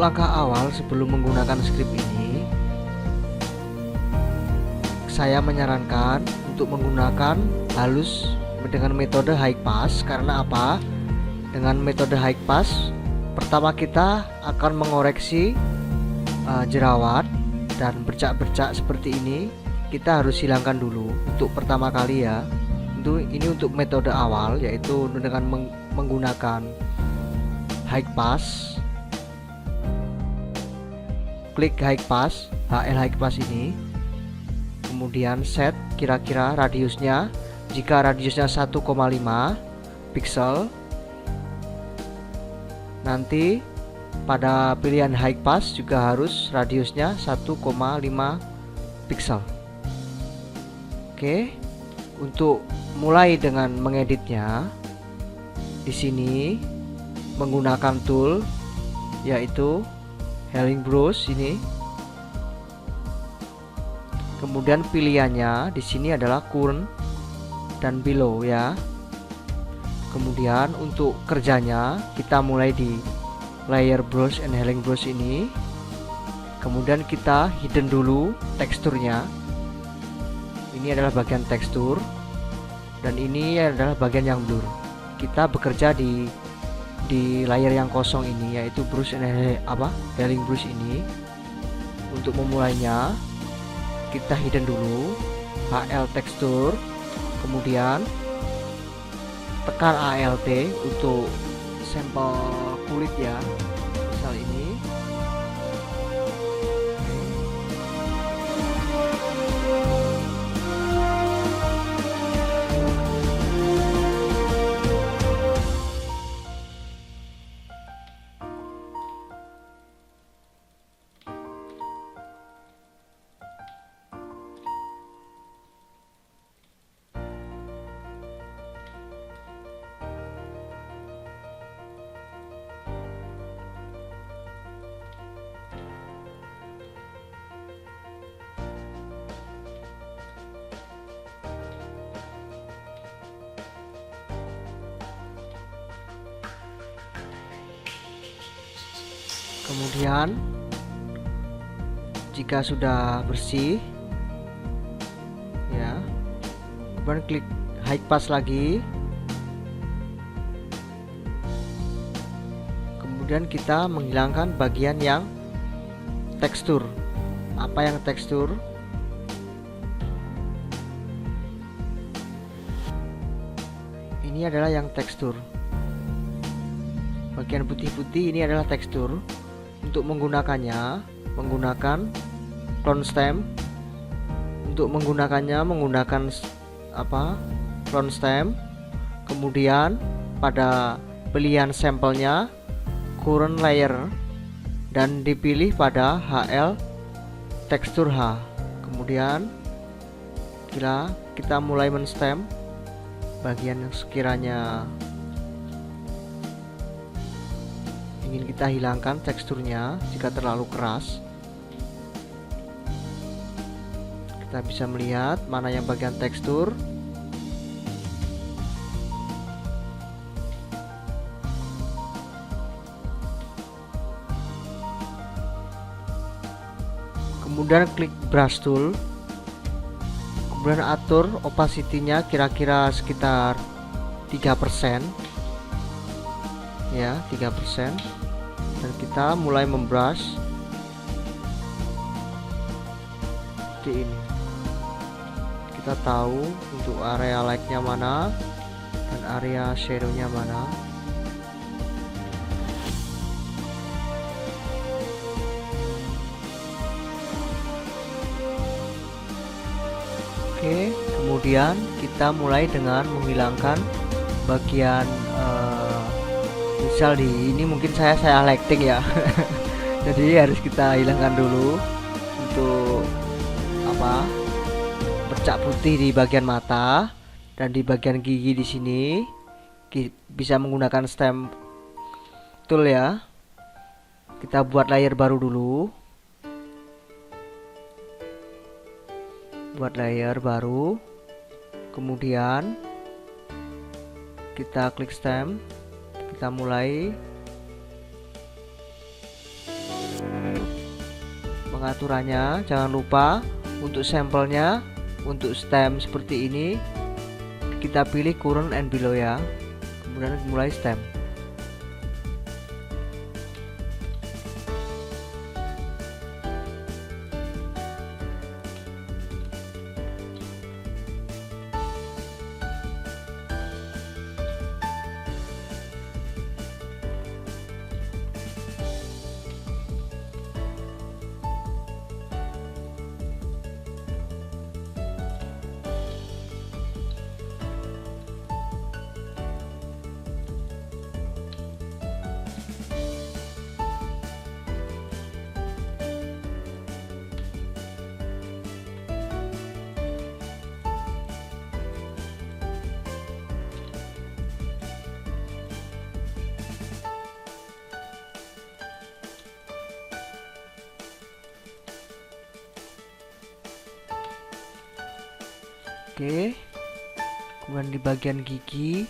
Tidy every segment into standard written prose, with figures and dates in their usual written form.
langkah awal sebelum menggunakan script ini, saya menyarankan untuk menggunakan halus dengan metode high pass. Karena apa? Dengan metode high pass, pertama kita akan mengoreksi jerawat dan bercak-bercak seperti ini. Kita harus hilangkan dulu untuk pertama kali ya. Ini untuk metode awal, yaitu dengan menggunakan high pass. Klik high pass, HL high pass ini, kemudian set kira-kira radiusnya. Jika radiusnya 1,5 pixel, nanti pada pilihan high pass juga harus radiusnya 1,5 pixel. Oke, untuk mulai dengan mengeditnya, di sini menggunakan tool yaitu Healing Brush ini. Kemudian pilihannya di sini adalah current dan below ya. Kemudian untuk kerjanya kita mulai di layer brush and healing brush ini. Kemudian kita hidden dulu teksturnya. Ini adalah bagian tekstur dan ini adalah bagian yang blur. Kita bekerja di layer yang kosong ini, yaitu brush and healing brush ini. Untuk memulainya kita hidden dulu HL tekstur, kemudian tekan ALT untuk sampel kulit ya, misal ini. Kemudian jika sudah bersih ya, kemudian klik high pass lagi. Kemudian kita menghilangkan bagian yang tekstur. Apa yang tekstur? Ini adalah yang tekstur. Bagian putih-putih ini adalah tekstur. Untuk menggunakannya, menggunakan clone stamp. Untuk menggunakannya menggunakan clone stamp. Kemudian pada pilihan sampelnya current layer dan dipilih pada HL tekstur H. Kemudian kita mulai menstamp bagian yang sekiranya ingin kita hilangkan teksturnya. Jika terlalu keras, kita bisa melihat mana yang bagian tekstur. Kemudian klik brush tool, kemudian atur opacity-nya kira-kira sekitar 3% ya, 3%. Dan kita mulai membrush seperti ini. Kita tahu untuk area light-nya mana dan area shadow-nya mana. Oke, kemudian kita mulai dengan menghilangkan bagian misal ini mungkin saya lighting ya. Jadi harus kita hilangkan dulu untuk bercak putih di bagian mata dan di bagian gigi di sini. Bisa menggunakan stamp tool ya. Kita buat layer baru dulu. Buat layer baru. Kemudian kita klik stamp. Kita mulai pengaturannya. Jangan lupa untuk sampelnya, untuk stem seperti ini kita pilih current and below ya. Kemudian mulai stem. Oke, kemudian di bagian gigi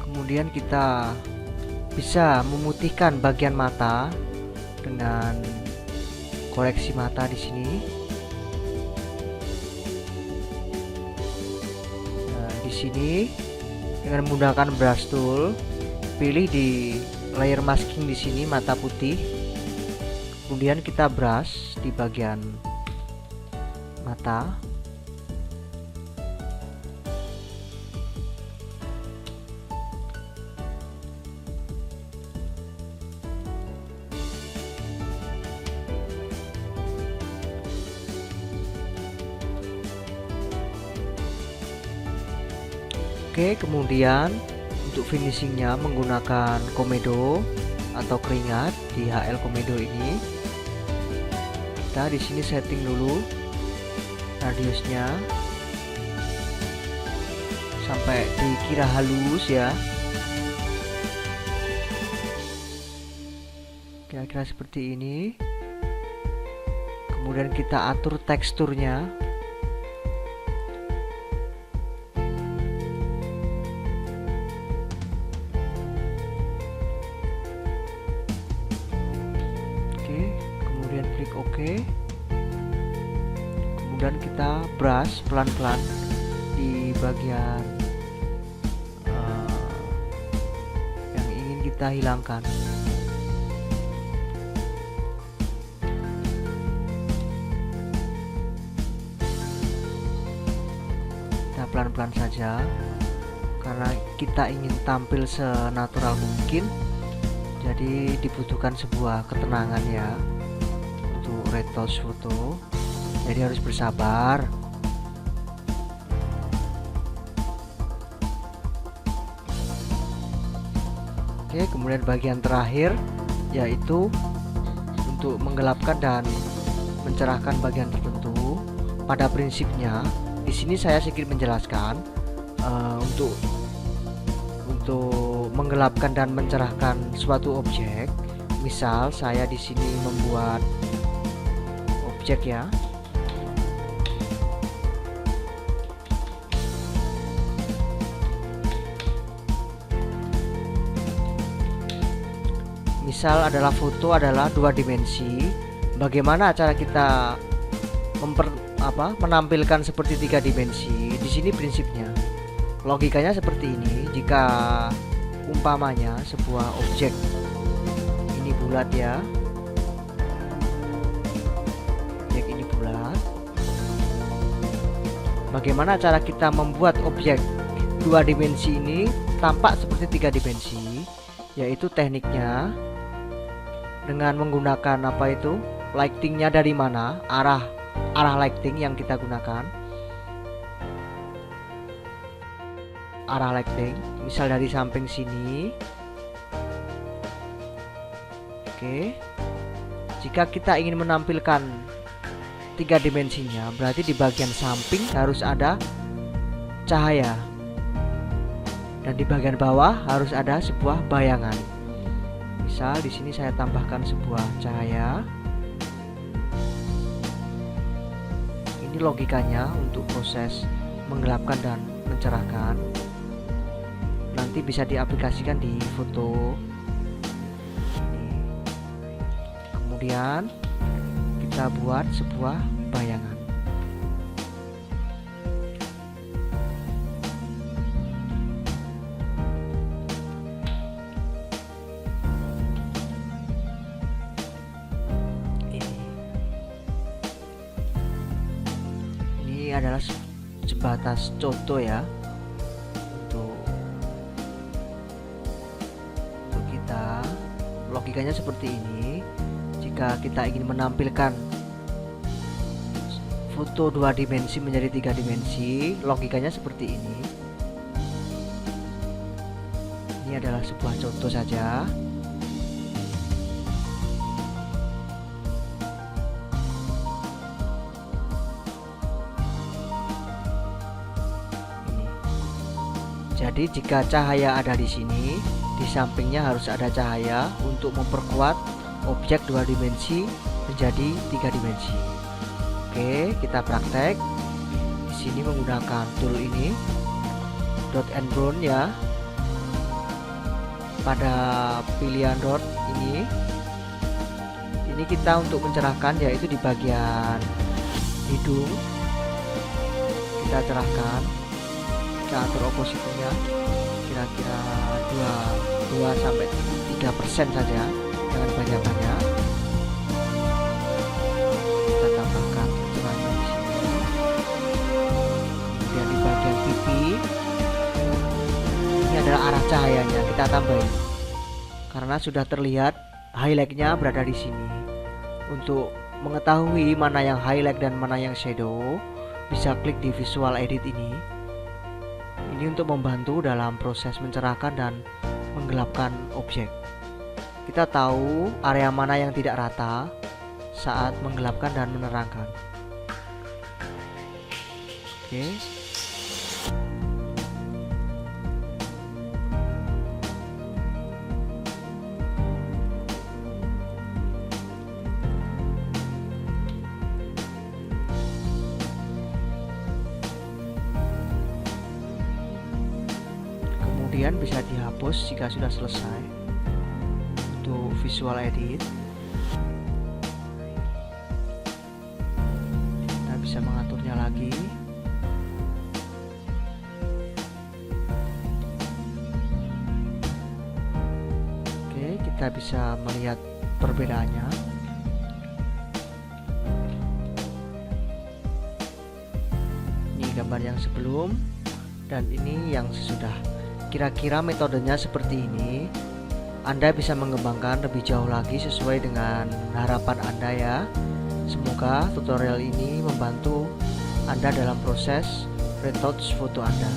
kemudian kita bisa memutihkan bagian mata dengan koreksi mata di sini. Nah, di sini dengan menggunakan brush tool, pilih di layer masking di sini mata putih, kemudian kita brush di bagian mata. Oke, kemudian untuk finishingnya menggunakan komedo atau keringat di HL komedo ini. Kita di sini setting dulu radiusnya sampai dikira halus ya, kira-kira seperti ini. Kemudian kita atur teksturnya. Kemudian klik OK. Kemudian kita brush pelan-pelan di bagian yang ingin kita hilangkan. Kita pelan-pelan saja karena kita ingin tampil senatural mungkin. Jadi dibutuhkan sebuah ketenangan ya untuk retouch foto. Jadi harus bersabar. Oke, kemudian bagian terakhir yaitu untuk menggelapkan dan mencerahkan bagian tertentu. Pada prinsipnya di sini saya sedikit menjelaskan untuk menggelapkan dan mencerahkan suatu objek. Misal saya di sini membuat objek ya. Misal adalah foto adalah 2 dimensi. Bagaimana cara kita menampilkan seperti 3 dimensi? Di sini prinsipnya, logikanya seperti ini. Jika umpamanya sebuah objek ini bulat ya, objek ini bulat, bagaimana cara kita membuat objek 2 dimensi ini tampak seperti 3 dimensi? Yaitu tekniknya dengan menggunakan lightingnya dari mana, arah lighting yang kita gunakan. Arah lighting misal dari samping sini. Oke, jika kita ingin menampilkan 3 dimensinya, berarti di bagian samping harus ada cahaya dan di bagian bawah harus ada sebuah bayangan. Misal di sini saya tambahkan sebuah cahaya. Ini logikanya untuk proses menggelapkan dan mencerahkan. Nanti bisa diaplikasikan di foto. Kemudian kita buat sebuah bayangan. Ini adalah sebatas contoh ya, untuk kita. Logikanya seperti ini. Jika kita ingin menampilkan foto 2 dimensi menjadi 3 dimensi, logikanya seperti ini. Ini adalah sebuah contoh saja. Ini. Jadi jika cahaya ada di sini, di sampingnya harus ada cahaya untuk memperkuat objek 2 dimensi menjadi 3 dimensi. Oke, kita praktek. Di sini menggunakan tool ini, dot and brown ya. Pada pilihan dot ini kita untuk mencerahkan, yaitu di bagian hidung. Kita cerahkan, kita atur oposisinya kira-kira 2-3% saja, jangan banyak-banyak. Kita tambahkan cahaya di sini. Kemudian di bagian pipi, ini adalah arah cahayanya, kita tambahin karena sudah terlihat highlightnya berada di sini. Untuk mengetahui mana yang highlight dan mana yang shadow, bisa klik di visual edit ini. Ini untuk membantu dalam proses mencerahkan dan menggelapkan objek. Kita tahu area mana yang tidak rata saat menggelapkan dan menerangkan. Oke. Kemudian bisa dihapus jika sudah selesai. Untuk visual edit, kita bisa mengaturnya lagi. Oke, kita bisa melihat perbedaannya. Ini gambar yang sebelum dan ini yang sesudah. Kira-kira metodenya seperti ini. Anda bisa mengembangkan lebih jauh lagi sesuai dengan harapan Anda ya. Semoga tutorial ini membantu Anda dalam proses retouch foto Anda.